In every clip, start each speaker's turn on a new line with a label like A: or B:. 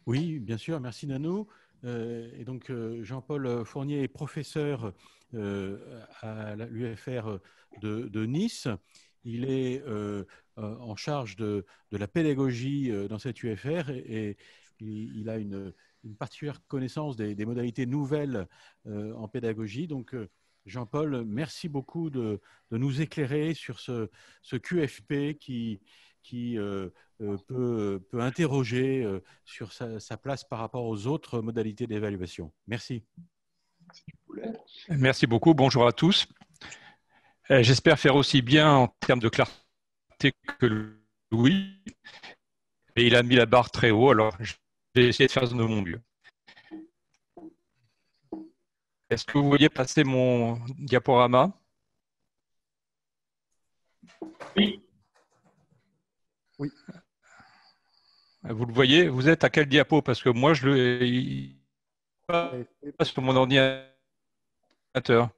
A: Oui, bien sûr, merci Nano. Et donc Jean-Paul Fournier est professeur à l'UFR de Nice. Il est en charge de la pédagogie dans cette UFR et il a une particulière connaissance des modalités nouvelles en pédagogie. Donc Jean-Paul, merci beaucoup de nous éclairer sur ce QFP qui peut interroger sur sa place par rapport aux autres modalités d'évaluation. Merci.
B: Merci beaucoup. Bonjour à tous. J'espère faire aussi bien en termes de clarté que Louis. Et il a mis la barre très haut, alors je vais essayer de faire de mon mieux. Est-ce que vous voyez passer mon diaporama?
C: Oui.
A: Oui.
B: Vous le voyez? Vous êtes à quel diapo? Parce que moi, je le pas sur mon ordinateur.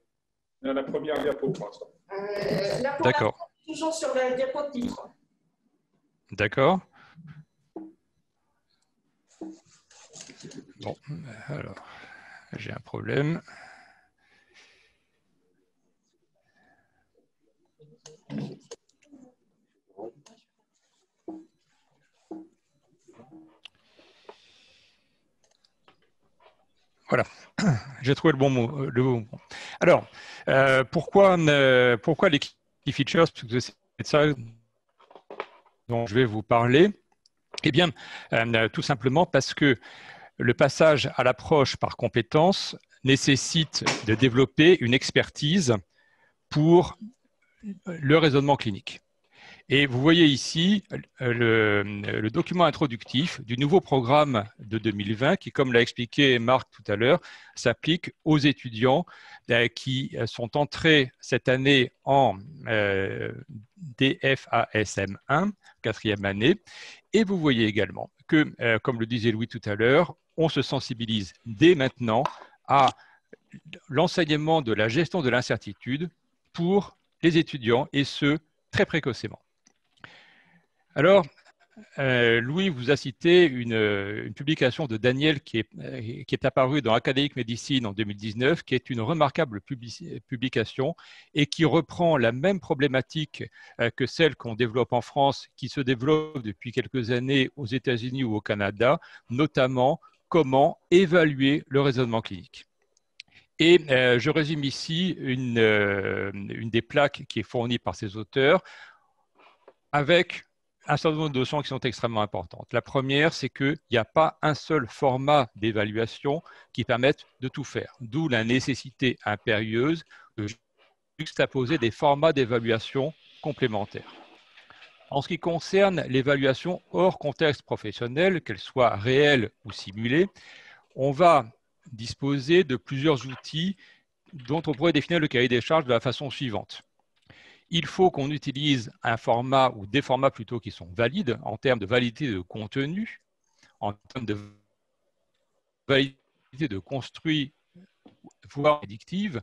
C: La première diapo, pour l'instant.
B: D'accord.
D: Toujours sur la diapo titre.
B: D'accord. Bon, alors, j'ai un problème. Voilà, j'ai trouvé le bon mot. Alors, pourquoi les key features? Parce que c'est de ça dont je vais vous parler. Eh bien, tout simplement parce que le passage à l'approche par compétences nécessite de développer une expertise pour le raisonnement clinique. Et vous voyez ici le document introductif du nouveau programme de 2020 qui, comme l'a expliqué Marc tout à l'heure, s'applique aux étudiants qui sont entrés cette année en DFASM1, quatrième année. Et vous voyez également que, comme le disait Louis tout à l'heure, on se sensibilise dès maintenant à l'enseignement de la gestion de l'incertitude pour les étudiants et ce, très précocement. Alors, Louis vous a cité une publication de Daniel qui est apparue dans Academic Medicine en 2019, qui est une remarquable publication et qui reprend la même problématique que celle qu'on développe en France, qui se développe depuis quelques années aux États-Unis ou au Canada, notamment comment évaluer le raisonnement clinique. Et je résume ici une des plaques qui est fournie par ces auteurs avec un certain nombre de notions qui sont extrêmement importantes. La première, c'est qu'il n'y a pas un seul format d'évaluation qui permette de tout faire, d'où la nécessité impérieuse de juxtaposer des formats d'évaluation complémentaires. En ce qui concerne l'évaluation hors contexte professionnel, qu'elle soit réelle ou simulée, on va disposer de plusieurs outils dont on pourrait définir le cahier des charges de la façon suivante. Il faut qu'on utilise un format ou des formats plutôt qui sont valides en termes de validité de contenu, en termes de validité de construit, voire prédictive.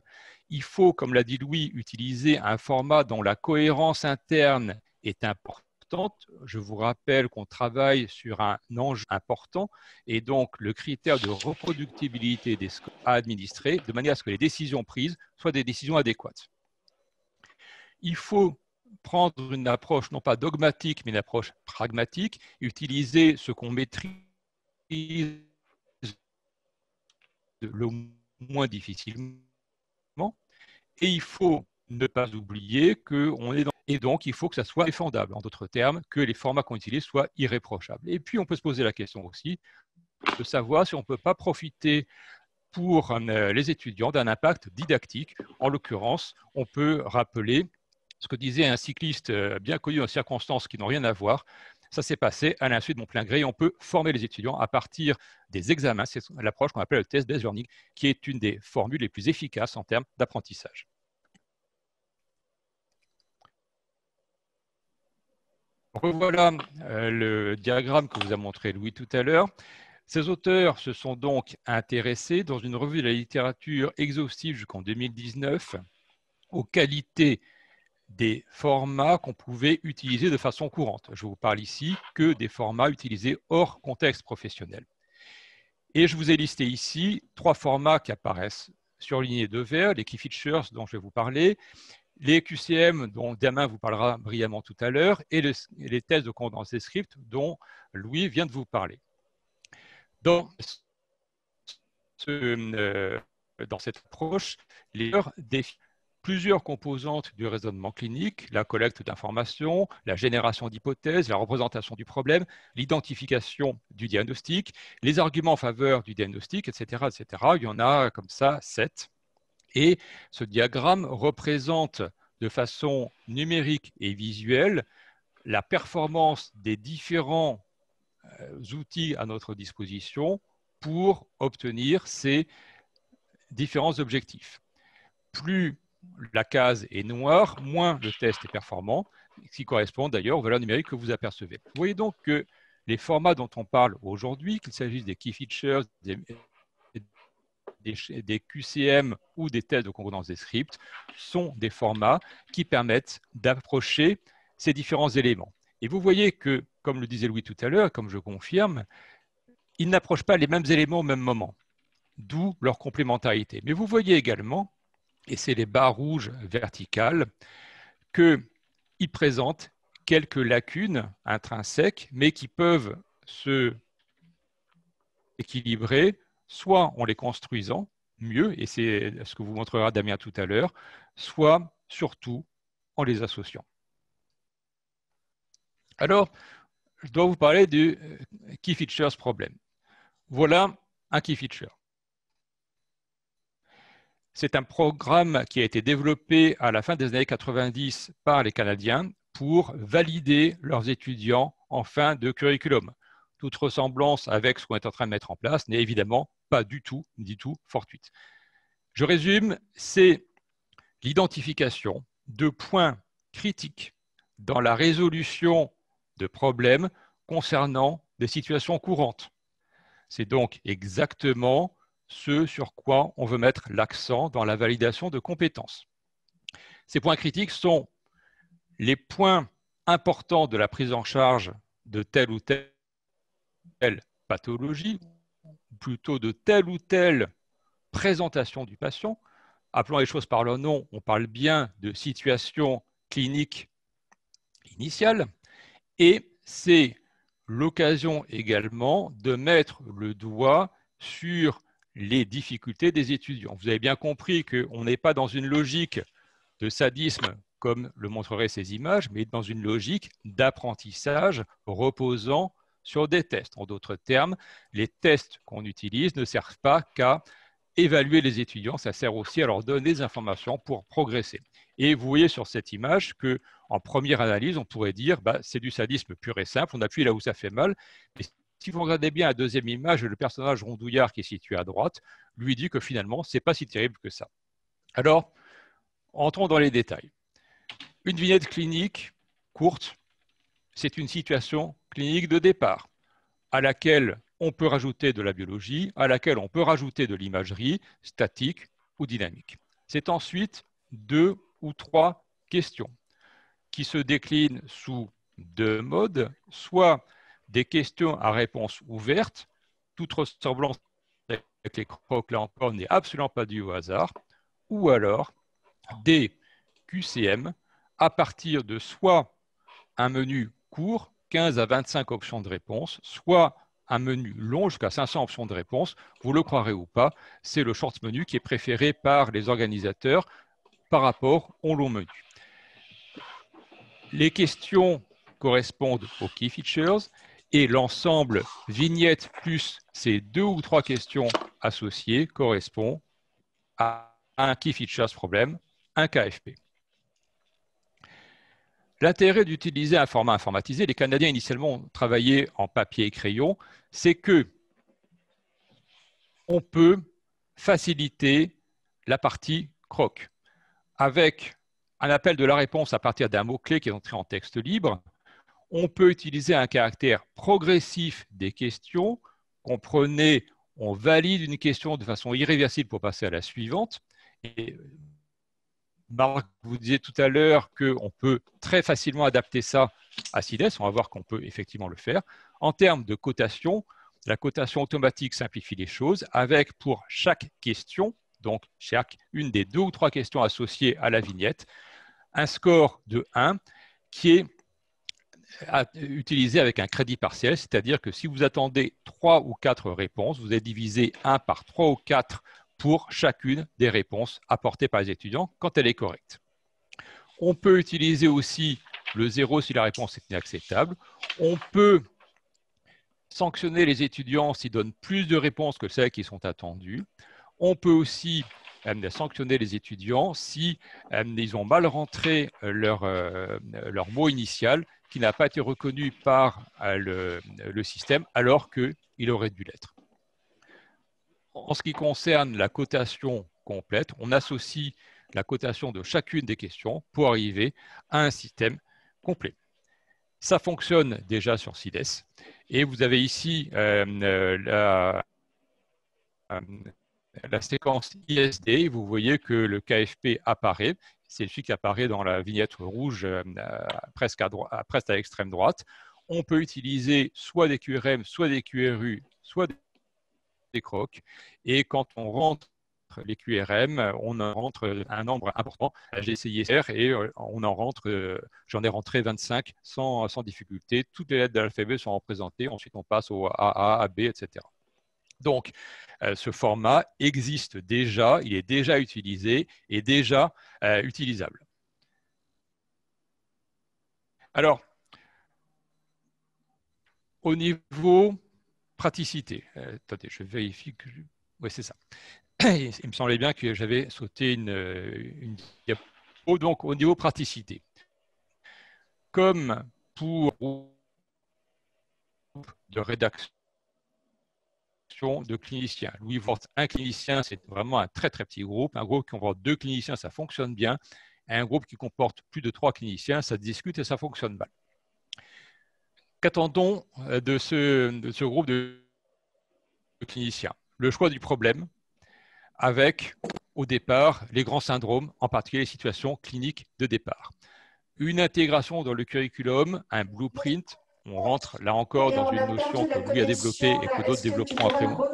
B: Il faut, comme l'a dit Louis, utiliser un format dont la cohérence interne est importante. Je vous rappelle qu'on travaille sur un enjeu important et donc le critère de reproductibilité des scores à administrer de manière à ce que les décisions prises soient des décisions adéquates. Il faut prendre une approche non pas dogmatique, mais une approche pragmatique, utiliser ce qu'on maîtrise le moins difficilement. Et il faut ne pas oublier qu'on est dans... Et donc, il faut que ça soit défendable. En d'autres termes, que les formats qu'on utilise soient irréprochables. Et puis, on peut se poser la question aussi de savoir si on ne peut pas profiter pour les étudiants d'un impact didactique. En l'occurrence, on peut rappeler ce que disait un cycliste bien connu dans circonstances qui n'ont rien à voir. Ça s'est passé à l'insu de mon plein gré. On peut former les étudiants à partir des examens. C'est l'approche qu'on appelle le test-based learning, qui est une des formules les plus efficaces en termes d'apprentissage. Revoilà le diagramme que vous a montré Louis tout à l'heure. Ces auteurs se sont donc intéressés dans une revue de la littérature exhaustive jusqu'en 2019 aux qualités des formats qu'on pouvait utiliser de façon courante. Je vous parle ici que des formats utilisés hors contexte professionnel. Et je vous ai listé ici 3 formats qui apparaissent surlignés de vert, les key features dont je vais vous parler, les QCM dont Damien vous parlera brillamment tout à l'heure, et les tests de condensé script dont Louis vient de vous parler. Dans cette approche, les défient plusieurs composantes du raisonnement clinique, la collecte d'informations, la génération d'hypothèses, la représentation du problème, l'identification du diagnostic, les arguments en faveur du diagnostic, etc., etc. Il y en a comme ça 7. Et ce diagramme représente de façon numérique et visuelle la performance des différents outils à notre disposition pour obtenir ces différents objectifs. Plus la case est noire, moins le test est performant, ce qui correspond d'ailleurs aux valeurs numériques que vous apercevez. Vous voyez donc que les formats dont on parle aujourd'hui, qu'il s'agisse des key features, des QCM ou des tests de concordance des scripts, sont des formats qui permettent d'approcher ces différents éléments. Et vous voyez que, comme le disait Louis tout à l'heure, comme je confirme, ils n'approchent pas les mêmes éléments au même moment, d'où leur complémentarité. Mais vous voyez également, et c'est les barres rouges verticales, qu'ils présentent quelques lacunes intrinsèques, mais qui peuvent se équilibrer, soit en les construisant mieux, et c'est ce que vous montrera Damien tout à l'heure, soit surtout en les associant. Alors, je dois vous parler du Key Features Problem. Voilà un Key Feature. C'est un programme qui a été développé à la fin des années 90 par les Canadiens pour valider leurs étudiants en fin de curriculum. Toute ressemblance avec ce qu'on est en train de mettre en place n'est évidemment pas du tout fortuite. Je résume, c'est l'identification de points critiques dans la résolution de problèmes concernant des situations courantes. C'est donc exactement ce sur quoi on veut mettre l'accent dans la validation de compétences. Ces points critiques sont les points importants de la prise en charge de telle ou telle pathologie, ou plutôt de telle ou telle présentation du patient. Appelons les choses par leur nom, on parle bien de situation clinique initiale, et c'est l'occasion également de mettre le doigt sur les difficultés des étudiants. Vous avez bien compris qu'on n'est pas dans une logique de sadisme comme le montreraient ces images, mais dans une logique d'apprentissage reposant sur des tests. En d'autres termes, les tests qu'on utilise ne servent pas qu'à évaluer les étudiants, ça sert aussi à leur donner des informations pour progresser. Et vous voyez sur cette image qu'en première analyse, on pourrait dire c'est du sadisme pur et simple, on appuie là où ça fait mal. Mais si vous regardez bien la deuxième image, le personnage rondouillard qui est situé à droite lui dit que finalement, ce n'est pas si terrible que ça. Alors, entrons dans les détails. Une vignette clinique courte, c'est une situation clinique de départ à laquelle on peut rajouter de la biologie, à laquelle on peut rajouter de l'imagerie statique ou dynamique. C'est ensuite 2 ou 3 questions qui se déclinent sous 2 modes, soit des questions à réponse ouverte, toute ressemblance avec les crocs là encore n'est absolument pas due au hasard, ou alors des QCM à partir de soit un menu court, 15 à 25 options de réponse, soit un menu long jusqu'à 500 options de réponse. Vous le croirez ou pas, c'est le short menu qui est préféré par les organisateurs par rapport au long menu. Les questions correspondent aux key features et l'ensemble vignette plus ces 2 ou 3 questions associées correspond à un key features problème, un KFP. L'intérêt d'utiliser un format informatisé, les Canadiens initialement ont travaillé en papier et crayon, c'est que on peut faciliter la partie croc. Avec un appel de la réponse à partir d'un mot-clé qui est entré en texte libre, on peut utiliser un caractère progressif des questions. Comprenez, on valide une question de façon irréversible pour passer à la suivante. Et Marc, vous disiez tout à l'heure qu'on peut très facilement adapter ça à CIDES. On va voir qu'on peut effectivement le faire. En termes de cotation, la cotation automatique simplifie les choses avec pour chaque question, donc chacune des 2 ou 3 questions associées à la vignette, un score de 1 qui est utilisé avec un crédit partiel, c'est-à-dire que si vous attendez 3 ou 4 réponses, vous allez diviser 1 par 3 ou 4 pour chacune des réponses apportées par les étudiants quand elle est correcte. On peut utiliser aussi le 0 si la réponse est inacceptable. On peut sanctionner les étudiants s'ils donnent plus de réponses que celles qui sont attendues. On peut aussi sanctionner les étudiants si ils ont mal rentré leur mot initial qui n'a pas été reconnu par le système alors qu'il aurait dû l'être. En ce qui concerne la cotation complète, on associe la cotation de chacune des questions pour arriver à un système complet. Ça fonctionne déjà sur CIDES et vous avez ici la séquence ISD. Vous voyez que le KFP apparaît. C'est celui qui apparaît dans la vignette rouge presque à l'extrême droite. On peut utiliser soit des QRM, soit des QRU, soit des crocs. Et quand on rentre les QRM, on en rentre un nombre important. J'ai essayé faire et on en rentre, j'en ai rentré 25 sans difficulté. Toutes les lettres de l'alphabet sont représentées. Ensuite, on passe au AA, AB, etc. Donc, ce format existe déjà, il est déjà utilisé et déjà utilisable. Alors, au niveau praticité, attendez, je vérifie que... Oui, c'est ça. Il me semblait bien que j'avais sauté une diapo. Donc, au niveau praticité, comme pour de rédaction de cliniciens. Louis Vort, un clinicien, c'est vraiment un très très petit groupe. Un groupe qui comporte 2 cliniciens, ça fonctionne bien. Un groupe qui comporte plus de 3 cliniciens, ça discute et ça fonctionne mal. Qu'attendons de ce groupe de cliniciens? Le choix du problème avec, au départ, les grands syndromes, en particulier les situations cliniques de départ. Une intégration dans le curriculum, un blueprint. On rentre là encore dans une notion que Louis a développée et que d'autres développeront après moi.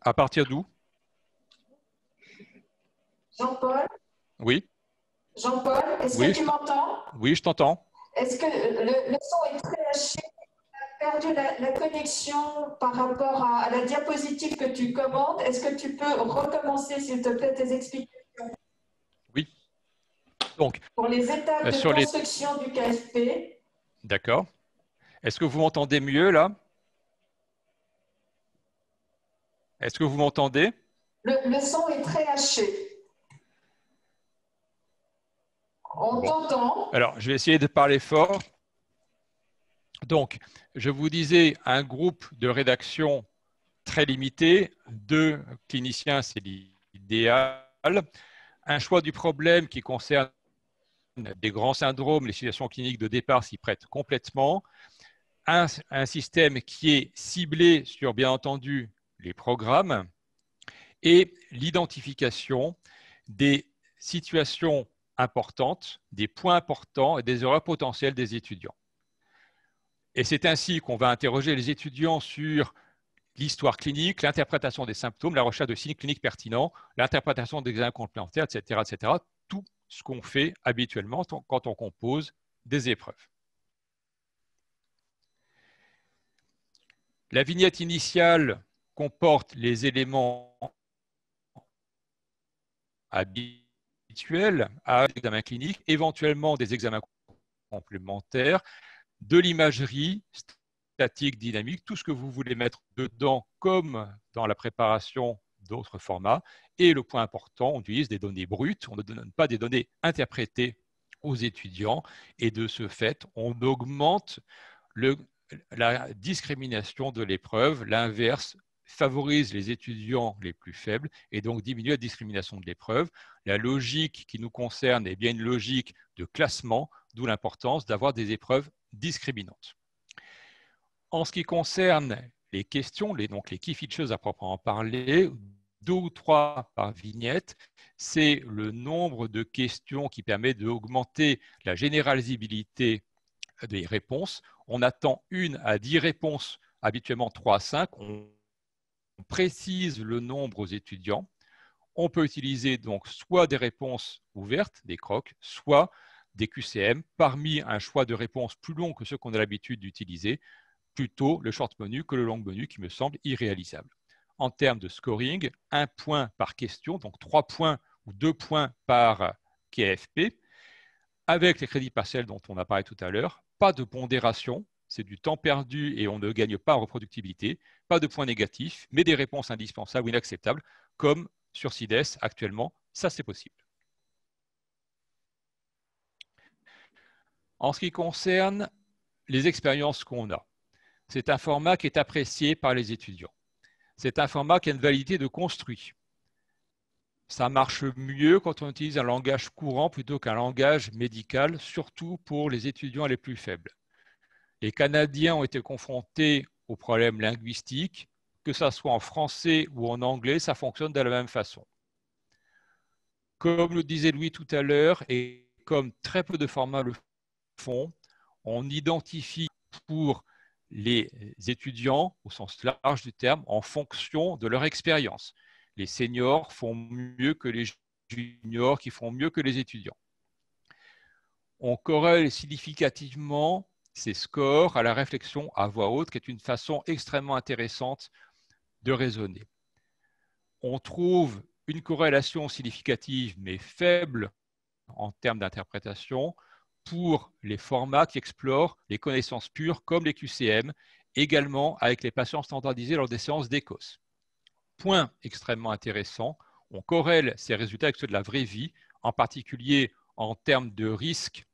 B: À partir d'où?
D: Jean-Paul?
B: Oui.
D: Jean-Paul, est-ce que tu m'entends?
B: Oui, je t'entends.
D: Est-ce que le son est très haché? Tu as perdu la connexion par rapport à la diapositive que tu commandes. Est-ce que tu peux recommencer, s'il te plaît, tes explications?
B: Oui. Donc,
D: pour les étapes de construction du KFP.
B: D'accord. Est-ce que vous m'entendez mieux là? Est-ce que vous m'entendez?
D: Le son est très haché. On t'entend.
B: Alors, je vais essayer de parler fort. Donc, je vous disais, un groupe de rédaction très limité, 2 cliniciens, c'est l'idéal. Un choix du problème qui concerne des grands syndromes, les situations cliniques de départ s'y prêtent complètement. Un système qui est ciblé sur, bien entendu, les programmes et l'identification des situations importantes, des points importants et des erreurs potentielles des étudiants. Et c'est ainsi qu'on va interroger les étudiants sur l'histoire clinique, l'interprétation des symptômes, la recherche de signes cliniques pertinents, l'interprétation des examens complémentaires, etc., etc. Tout ce qu'on fait habituellement quand on compose des épreuves. La vignette initiale comporte les éléments habituels à l'examen clinique, éventuellement des examens complémentaires, de l'imagerie statique, dynamique, tout ce que vous voulez mettre dedans comme dans la préparation d'autres formats. Et le point important, on utilise des données brutes, on ne donne pas des données interprétées aux étudiants et de ce fait, on augmente la discrimination de l'épreuve. L'inverse favorise les étudiants les plus faibles et donc diminue la discrimination de l'épreuve. La logique qui nous concerne est bien une logique de classement, d'où l'importance d'avoir des épreuves discriminantes. En ce qui concerne les questions, donc les key features à proprement parler, 2 ou 3 par vignette, c'est le nombre de questions qui permet d'augmenter la généralisabilité des réponses. On attend 1 à 10 réponses, habituellement 3 à 5. On précise le nombre aux étudiants. On peut utiliser donc soit des réponses ouvertes, des crocs, soit des QCM, parmi un choix de réponses plus long que ceux qu'on a l'habitude d'utiliser, plutôt le short menu que le long menu qui me semble irréalisable. En termes de scoring, 1 point par question, donc 3 points ou 2 points par KFP, avec les crédits partiels dont on a parlé tout à l'heure, pas de pondération, c'est du temps perdu et on ne gagne pas en reproductibilité, pas de points négatifs, mais des réponses indispensables ou inacceptables, comme sur CIDES actuellement, ça c'est possible. En ce qui concerne les expériences qu'on a, c'est un format qui est apprécié par les étudiants. C'est un format qui a une validité de construit. Ça marche mieux quand on utilise un langage courant plutôt qu'un langage médical, surtout pour les étudiants les plus faibles. Les Canadiens ont été confrontés aux problèmes linguistiques, que ça soit en français ou en anglais, ça fonctionne de la même façon. Comme le disait Louis tout à l'heure, et comme très peu de formats le font, on identifie pour les étudiants, au sens large du terme, en fonction de leur expérience. Les seniors font mieux que les juniors, qui font mieux que les étudiants. On corrèle significativement ces scores à la réflexion à voix haute, qui est une façon extrêmement intéressante de raisonner. On trouve une corrélation significative, mais faible en termes d'interprétation, pour les formats qui explorent les connaissances pures, comme les QCM, également avec les patients standardisés lors des séances d'ECOS. Point extrêmement intéressant, on corrèle ces résultats avec ceux de la vraie vie, en particulier en termes de risque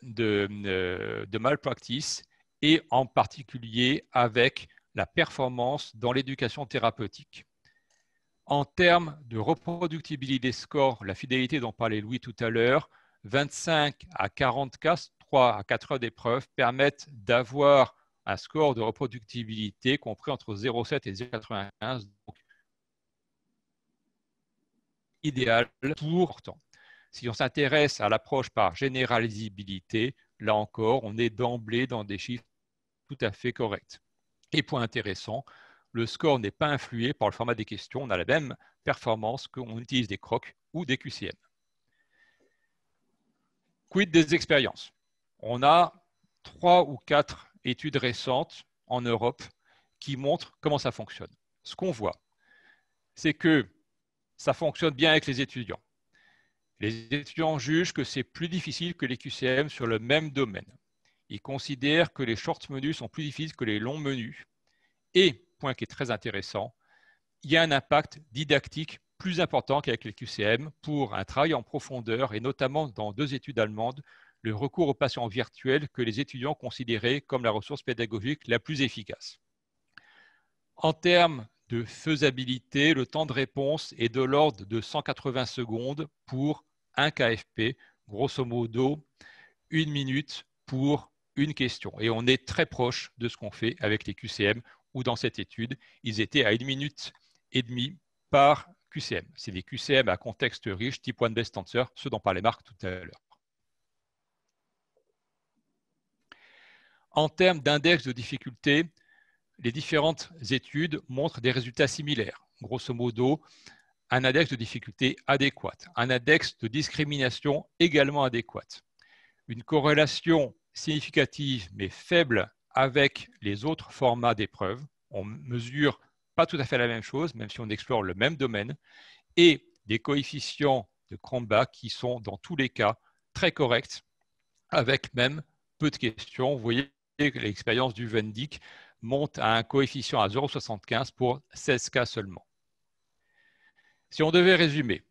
B: de malpractice et en particulier avec la performance dans l'éducation thérapeutique. En termes de reproductibilité des scores, la fidélité dont parlait Louis tout à l'heure, 25 à 40 cas, 3 à 4 heures d'épreuve, permettent d'avoir un score de reproductibilité compris entre 0,7 et 0,95, donc idéal pour temps. Si on s'intéresse à l'approche par généralisabilité, là encore, on est d'emblée dans des chiffres tout à fait corrects. Et point intéressant, le score n'est pas influé par le format des questions, on a la même performance qu'on utilise des crocs ou des QCM. Quid des expériences? On a 3 ou 4 études récentes en Europe qui montrent comment ça fonctionne. Ce qu'on voit, c'est que ça fonctionne bien avec les étudiants. Les étudiants jugent que c'est plus difficile que les QCM sur le même domaine. Ils considèrent que les short menus sont plus difficiles que les longs menus. Et, point qui est très intéressant, il y a un impact didactique plus important qu'avec les QCM pour un travail en profondeur et notamment dans 2 études allemandes, le recours aux patients virtuels que les étudiants considéraient comme la ressource pédagogique la plus efficace. En termes de faisabilité, le temps de réponse est de l'ordre de 180 secondes pour un KFP, grosso modo 1 minute pour une question. Et on est très proche de ce qu'on fait avec les QCM, où dans cette étude, ils étaient à 1 minute et demie par QCM. C'est des QCM à contexte riche, type One Best Answer, ceux dont parlait Marc tout à l'heure. En termes d'index de difficulté, les différentes études montrent des résultats similaires. Grosso modo, un index de difficulté adéquat, un index de discrimination également adéquat. Une corrélation significative mais faible avec les autres formats d'épreuves. On mesure pas tout à fait la même chose, même si on explore le même domaine, et des coefficients de Cronbach qui sont dans tous les cas très corrects, avec même peu de questions. Vous voyez que l'expérience du Vendic monte à un coefficient à 0,75 pour 16 cas seulement. Si on devait résumer,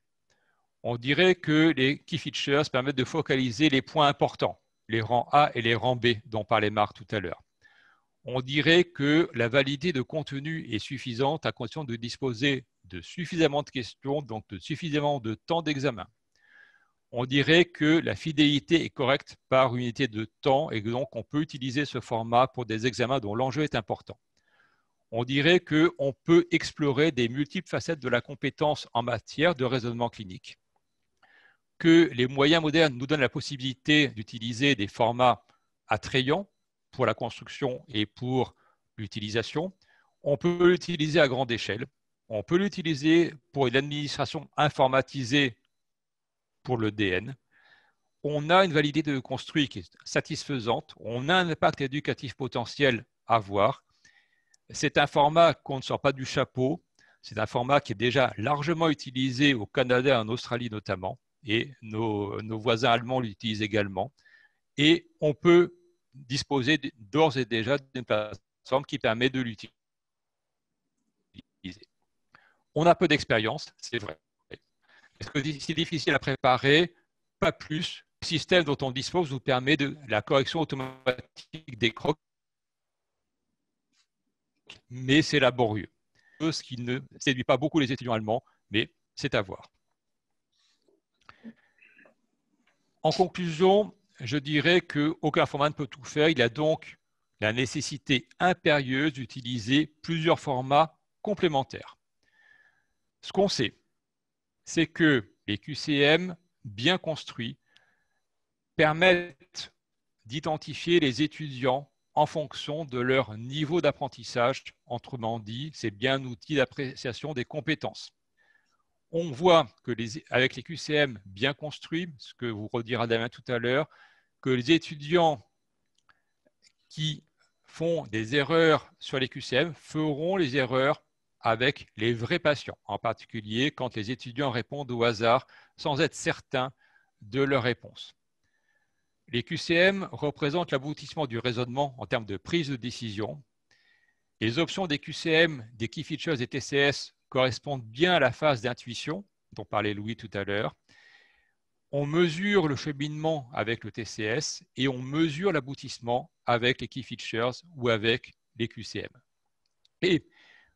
B: on dirait que les key features permettent de focaliser les points importants, les rangs A et les rangs B dont parlait Marc tout à l'heure. On dirait que la validité de contenu est suffisante à condition de disposer de suffisamment de questions, donc de suffisamment de temps d'examen. On dirait que la fidélité est correcte par unité de temps et donc on peut utiliser ce format pour des examens dont l'enjeu est important. On dirait qu'on peut explorer des multiples facettes de la compétence en matière de raisonnement clinique, que les moyens modernes nous donnent la possibilité d'utiliser des formats attrayant pour la construction et pour l'utilisation. On peut l'utiliser à grande échelle. On peut l'utiliser pour une administration informatisée pour le DN. On a une validité de construit qui est satisfaisante. On a un impact éducatif potentiel à voir. C'est un format qu'on ne sort pas du chapeau. C'est un format qui est déjà largement utilisé au Canada et en Australie notamment. Et nos voisins allemands l'utilisent également. Et on peut disposer d'ores et déjà d'une plateforme qui permet de l'utiliser. On a peu d'expérience, c'est vrai. Est-ce que c'est difficile à préparer? Pas plus. Le système dont on dispose vous permet de la correction automatique des crocs, mais c'est laborieux. Ce qui ne séduit pas beaucoup les étudiants allemands, mais c'est à voir. En conclusion, je dirais qu'aucun format ne peut tout faire. Il y a donc la nécessité impérieuse d'utiliser plusieurs formats complémentaires. Ce qu'on sait, c'est que les QCM bien construits permettent d'identifier les étudiants en fonction de leur niveau d'apprentissage. Autrement dit, c'est bien un outil d'appréciation des compétences. On voit que avec les QCM bien construits, ce que vous redira Damien tout à l'heure, que les étudiants qui font des erreurs sur les QCM feront les erreurs avec les vrais patients, en particulier quand les étudiants répondent au hasard sans être certains de leur réponse. Les QCM représentent l'aboutissement du raisonnement en termes de prise de décision. Les options des QCM, des Key Features et TCS correspondent bien à la phase d'intuition dont parlait Louis tout à l'heure. On mesure le cheminement avec le TCS et on mesure l'aboutissement avec les Key Features ou avec les QCM. Et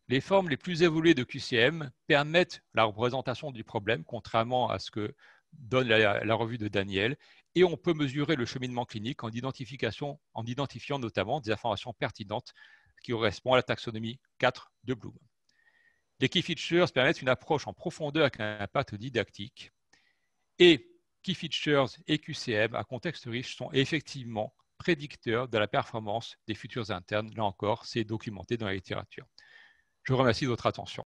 B: les formes les plus évoluées de QCM permettent la représentation du problème, contrairement à ce que donne la revue de Daniel, et on peut mesurer le cheminement clinique en identifiant notamment des informations pertinentes qui correspondent à la taxonomie 4 de Bloom. Les Key Features permettent une approche en profondeur avec un impact didactique, et Key Features et QCM à contexte riche sont effectivement prédicteurs de la performance des futurs internes. Là encore, c'est documenté dans la littérature. Je vous remercie de votre attention.